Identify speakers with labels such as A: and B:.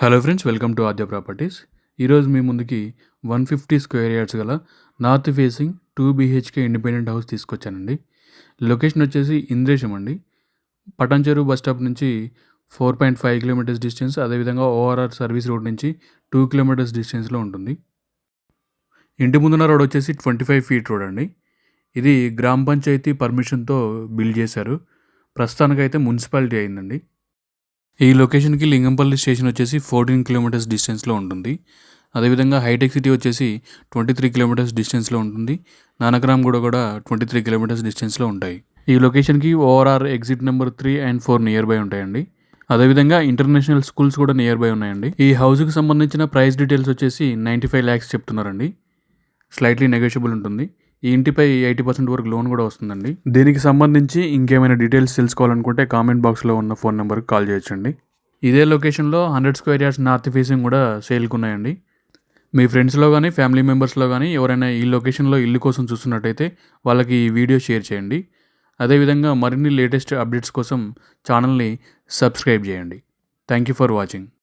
A: Hello friends, welcome to Aadya properties. ఈరోజు మీ ముందుకి 150 స్క్వేర్ యార్డ్స్ గల north facing 2 BHK independent house తీసుకొచ్చానండి. లొకేషన్ వచ్చేసి ఇంద్రేశం అండి. పటాన్చెరు బస్ స్టాప్ నుంచి 4.5 కిలోమీటర్స్ డిస్టెన్స్, అదేవిధంగా ఓఆర్ఆర్ సర్వీస్ రోడ్ నుంచి 2 కిలోమీటర్స్ డిస్టెన్స్లో ఉంటుంది. ఇంటి ముందున్న రోడ్ వచ్చేసి 25 ఫీట్ రోడ్ అండి. ఇది గ్రామ పంచాయతీ పర్మిషన్తో బిల్డ్ చేశారు. ప్రస్తుతానికైతే మున్సిపాలిటీ అయిందండి. ఈ లొకేషన్కి లింగంపల్లి స్టేషన్ వచ్చేసి 14 కిలోమీటర్స్ డిస్టెన్స్లో ఉంటుంది. అదేవిధంగా హైటెక్ సిటీ వచ్చేసి 23 కిలోమీటర్స్ డిస్టెన్స్లో ఉంటుంది. నానక్రామ్గూడ కూడా 23 కిలోమీటర్స్ డిస్టెన్స్లో ఉంటాయి. ఈ లొకేషన్కి ORR exit number 3 and 4 near by ఉంటాయండి. అదేవిధంగా ఇంటర్నేషనల్ స్కూల్స్ కూడా నియర్ బై ఉన్నాయండి. ఈ హౌస్కి సంబంధించిన ప్రైస్ డీటెయిల్స్ వచ్చేసి 95 lakhs చెప్తున్నారండి. స్లైట్లీ నెగోషియబుల్ ఉంటుంది. ఈ ఇంటిపై 80% వరకు లోన్ కూడా వస్తుందండి. దీనికి సంబంధించి ఇంకేమైనా డీటెయిల్స్ తెలుసుకోవాలనుకుంటే కామెంట్ బాక్స్లో ఉన్న ఫోన్ నెంబర్కి కాల్ చేయొచ్చండి. ఇదే లొకేషన్లో 100 స్క్వేర్ యార్డ్స్ నార్త్ ఫేసింగ్ కూడా సేల్కి ఉన్నాయండి. మీ ఫ్రెండ్స్లో కానీ ఫ్యామిలీ మెంబర్స్లో కానీ ఎవరైనా ఈ లొకేషన్లో ఇల్లు కోసం చూస్తున్నట్టయితే వాళ్ళకి ఈ వీడియో షేర్ చేయండి. అదేవిధంగా మరిన్ని లేటెస్ట్ అప్డేట్స్ కోసం ఛానల్ని సబ్స్క్రైబ్ చేయండి. Thank you for watching.